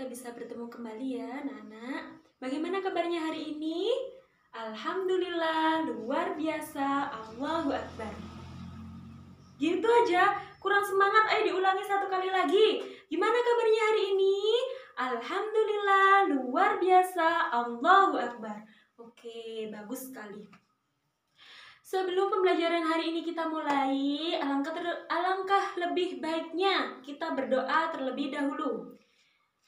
kita bisa bertemu kembali ya, anak-anak. Bagaimana kabarnya hari ini? Alhamdulillah, luar biasa, Allahu Akbar. Gitu aja, kurang semangat, ayo diulangi satu kali lagi. Gimana kabarnya hari ini? Alhamdulillah, luar biasa, Allahu Akbar. Oke, bagus sekali. Sebelum pembelajaran hari ini kita mulai, alangkah lebih baiknya kita berdoa terlebih dahulu.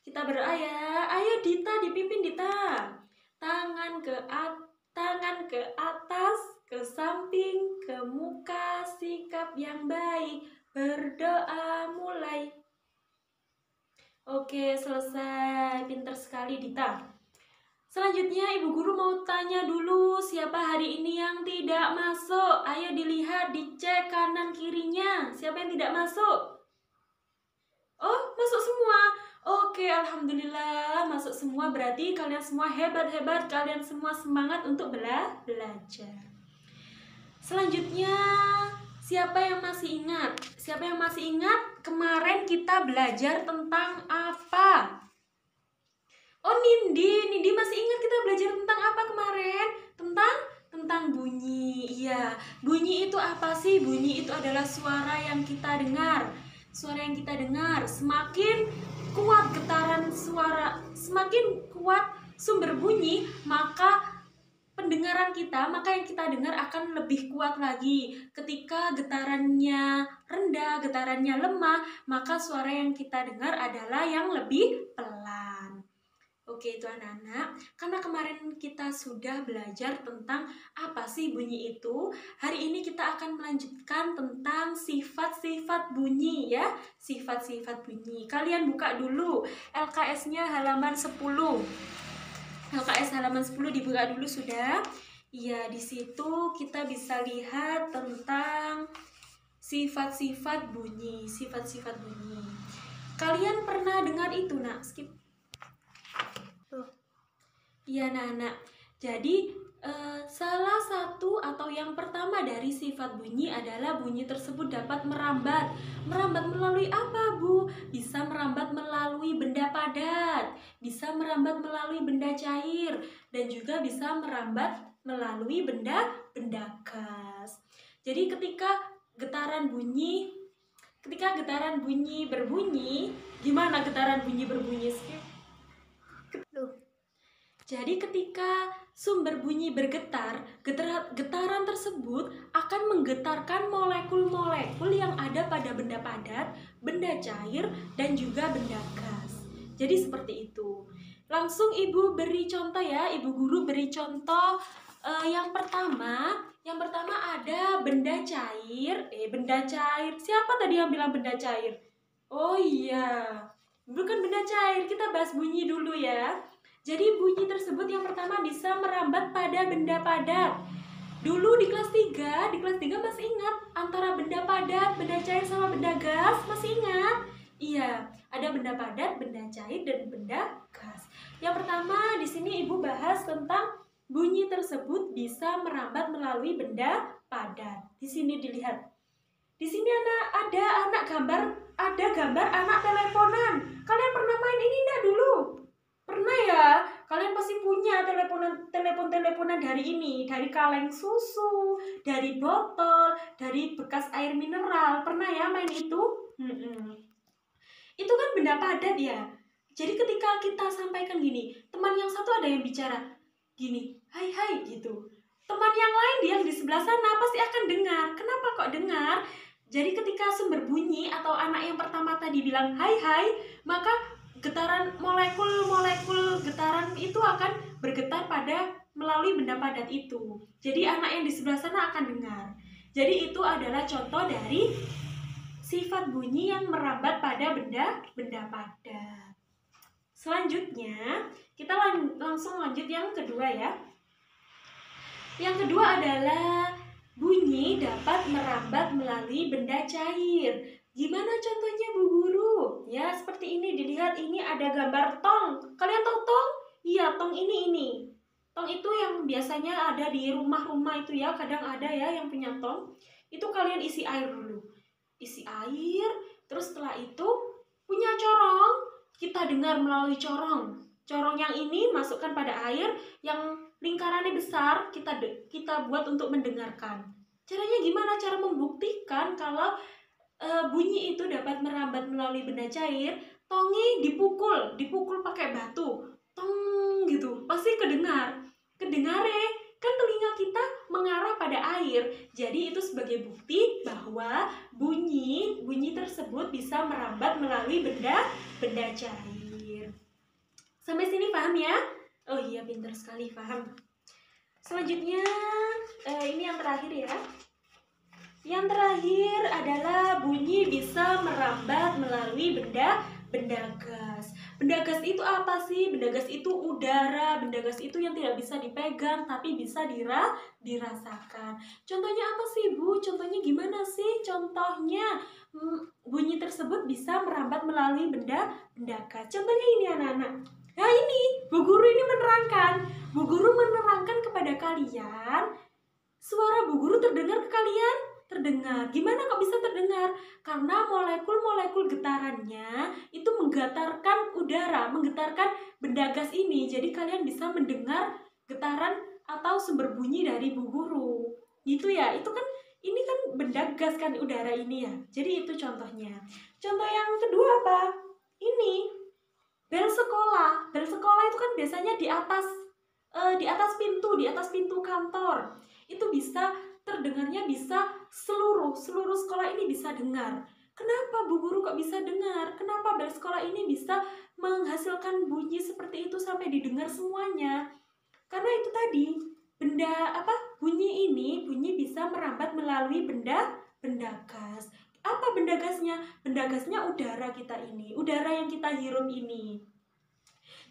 Kita berdoa ya. Ayo Dita, dipimpin Dita. Tangan ke atas, ke samping, ke muka, sikap yang baik. Berdoa mulai. Oke, selesai. Pinter sekali Dita. Selanjutnya Ibu Guru mau tanya dulu siapa hari ini yang tidak masuk. Ayo dilihat, dicek kanan kirinya. Siapa yang tidak masuk? Oh, masuk semua. Oke, Alhamdulillah masuk semua. Berarti kalian semua hebat-hebat. Kalian semua semangat untuk belajar. Selanjutnya, siapa yang masih ingat? Siapa yang masih ingat kemarin kita belajar tentang apa? Oh, Nindi masih ingat kita belajar tentang apa kemarin? Tentang bunyi. Iya, bunyi itu apa sih? Bunyi itu adalah suara yang kita dengar. Suara yang kita dengar, semakin kuat getaran suara, semakin kuat sumber bunyi, maka pendengaran kita, maka yang kita dengar akan lebih kuat lagi. Ketika getarannya rendah, getarannya lemah, maka suara yang kita dengar adalah yang lebih pelan. Oke, itu anak-anak, karena kemarin kita sudah belajar tentang apa sih bunyi itu. Hari ini kita akan melanjutkan tentang sifat-sifat bunyi ya. Sifat-sifat bunyi. Kalian buka dulu LKS-nya halaman 10. LKS halaman 10 dibuka dulu sudah. Iya, di situ kita bisa lihat tentang sifat-sifat bunyi. Sifat-sifat bunyi. Kalian pernah dengar itu, Nak? Skip. Iya, anak-anak. Jadi salah satu atau yang pertama dari sifat bunyi adalah bunyi tersebut dapat merambat. Merambat melalui apa, Bu? Bisa merambat melalui benda padat, bisa merambat melalui benda cair, dan juga bisa merambat melalui benda gas. Jadi ketika getaran bunyi berbunyi, gimana getaran bunyi berbunyi? Jadi ketika sumber bunyi bergetar, getaran tersebut akan menggetarkan molekul-molekul yang ada pada benda padat, benda cair, dan juga benda gas. Jadi seperti itu. Langsung Ibu beri contoh ya, Ibu Guru beri contoh yang pertama ada benda cair. Benda cair. Siapa tadi yang bilang benda cair? Oh iya, bukan benda cair, kita bahas bunyi dulu ya. Jadi bunyi tersebut yang pertama bisa merambat pada benda padat. Dulu di kelas 3 masih ingat antara benda padat, benda cair sama benda gas, masih ingat? Iya, ada benda padat, benda cair dan benda gas. Yang pertama di sini Ibu bahas tentang bunyi tersebut bisa merambat melalui benda padat. Di sini dilihat. Di sini ada gambar anak teleponan. Kalian pernah main ini enggak dulu? Pernah ya? Kalian pasti punya telepon-teleponan dari kaleng susu, dari botol, dari bekas air mineral. Pernah ya main itu? Itu kan benda padat ya. Jadi ketika kita sampaikan gini, teman yang satu ada yang bicara gini, hai gitu. Teman yang lain yang di sebelah sana pasti akan dengar. Kenapa kok dengar? Jadi ketika sumber bunyi atau anak yang pertama tadi bilang hai, maka getaran molekul getaran itu akan bergetar melalui benda padat itu. Jadi anak yang di sebelah sana akan dengar. Jadi itu adalah contoh dari sifat bunyi yang merambat pada benda padat. Selanjutnya kita langsung lanjut yang kedua ya. Yang kedua adalah bunyi dapat merambat melalui benda cair. Gimana contohnya Bu Guru? Ya seperti ini, dilihat ini ada gambar tong. Kalian tahu tong? Iya, tong ini. Tong itu yang biasanya ada di rumah-rumah itu ya, kadang ada ya yang punya tong. Itu kalian isi air dulu. Isi air, terus setelah itu punya corong. kita dengar melalui corong. Corong yang ini masukkan pada air, yang lingkarannya besar kita buat untuk mendengarkan. Caranya gimana? Cara membuktikan kalau bunyi itu dapat merambat melalui benda cair. Tongi dipukul pakai batu, tong gitu, pasti kedengar kan telinga kita mengarah pada air. Jadi itu sebagai bukti bahwa bunyi tersebut bisa merambat melalui benda cair. Sampai sini paham ya? Oh iya, pintar sekali, paham. Selanjutnya ini yang terakhir ya. Yang terakhir adalah bunyi bisa merambat melalui benda gas. Benda gas itu apa sih? Benda gas itu udara. Benda gas itu yang tidak bisa dipegang tapi bisa dirasakan. Contohnya apa sih, Bu? Contohnya gimana sih? Contohnya bunyi tersebut bisa merambat melalui benda gas. Contohnya ini anak-anak. Nah ini, Bu Guru ini menerangkan. Bu Guru menerangkan kepada kalian. Suara Bu Guru terdengar ke kalian? Terdengar. Gimana kok bisa terdengar? Karena molekul-molekul getarannya itu menggetarkan udara, menggetarkan benda gas ini. Jadi kalian bisa mendengar getaran atau sumber bunyi dari Bu Guru. Gitu ya. Itu kan ini kan benda gas kan, udara ini ya. Jadi itu contohnya. Contoh yang kedua apa? Ini bel sekolah. Bel sekolah itu kan biasanya di atas pintu kantor. Itu bisa terdengarnya, bisa seluruh sekolah ini bisa dengar. Kenapa Bu Guru kok bisa dengar? Kenapa bel sekolah ini bisa menghasilkan bunyi seperti itu sampai didengar semuanya? Karena itu tadi, bunyi bisa merambat melalui benda gas. Apa benda gasnya? Benda gasnya udara kita ini, udara yang kita hirup ini.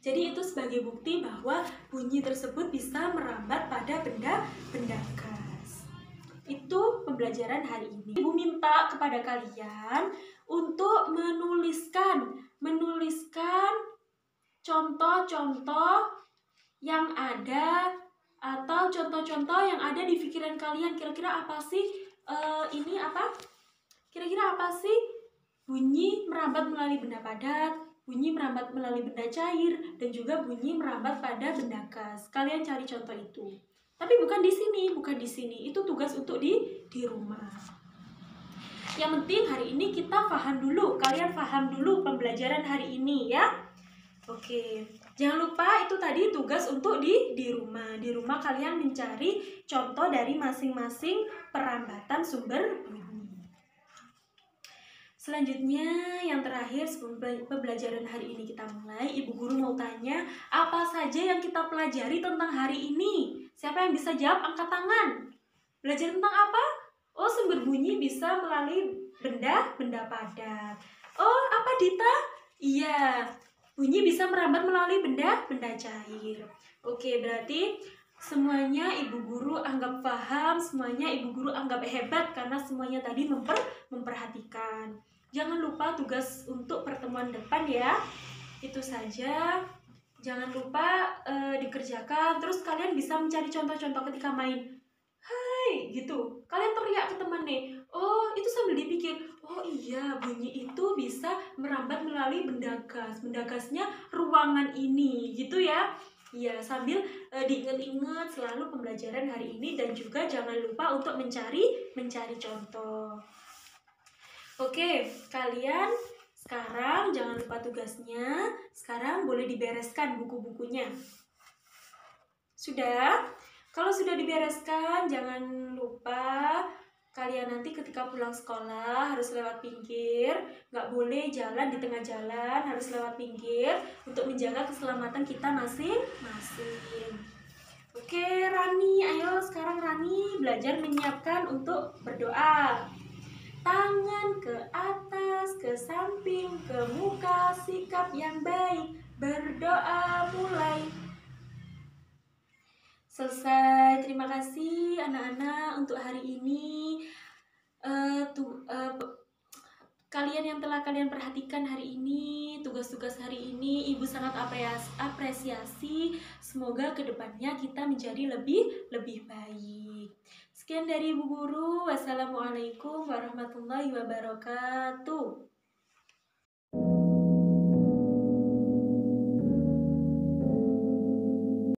Jadi itu sebagai bukti bahwa bunyi tersebut bisa merambat pada benda gas. Itu pembelajaran hari ini. Ibu minta kepada kalian untuk menuliskan contoh-contoh yang ada atau contoh-contoh yang ada di pikiran kalian. Kira-kira apa sih Kira-kira apa sih bunyi merambat melalui benda padat, bunyi merambat melalui benda cair, dan juga bunyi merambat pada benda gas. Kalian cari contoh itu. Tapi bukan di sini. Itu tugas untuk di rumah. Yang penting hari ini kita paham dulu. Kalian paham dulu pembelajaran hari ini ya. Oke. Jangan lupa itu tadi tugas untuk di rumah. Di rumah kalian mencari contoh dari masing-masing perambatan sumber bunyi. Selanjutnya, yang terakhir sebelum pembelajaran hari ini kita mulai, Ibu Guru mau tanya, apa saja yang kita pelajari tentang hari ini? Siapa yang bisa jawab? Angkat tangan. Belajar tentang apa? Oh, sumber bunyi bisa melalui benda padat. Oh, apa Dita? Iya, bunyi bisa merambat melalui benda cair. Oke, berarti semuanya Ibu Guru anggap paham, semuanya Ibu Guru anggap hebat karena semuanya tadi memperhatikan. Jangan lupa tugas untuk pertemuan depan ya. Itu saja. Jangan lupa dikerjakan. Terus kalian bisa mencari contoh-contoh ketika main. Hai, gitu. Kalian teriak ke teman nih. Oh, itu sambil dipikir. Oh iya, bunyi itu bisa merambat melalui benda gas. Benda gasnya ruangan ini, gitu ya. Ya, sambil diingat-ingat selalu pembelajaran hari ini dan juga jangan lupa untuk mencari contoh. Oke, kalian sekarang jangan lupa tugasnya. Sekarang boleh dibereskan buku-bukunya. Sudah? Kalau sudah dibereskan, jangan lupa kalian nanti ketika pulang sekolah harus lewat pinggir. Nggak boleh jalan di tengah jalan, harus lewat pinggir untuk menjaga keselamatan kita masing-masing. Oke, Rani, ayo sekarang Rani belajar menyiapkan untuk berdoa. Tangan ke atas, ke samping, ke muka, sikap yang baik, berdoa mulai. Selesai. Terima kasih anak-anak untuk hari ini. Kalian yang telah kalian perhatikan hari ini, tugas-tugas hari ini, Ibu sangat apresiasi. Semoga kedepannya kita menjadi lebih baik. Sekian dari Ibu Guru. Wassalamualaikum warahmatullahi wabarakatuh.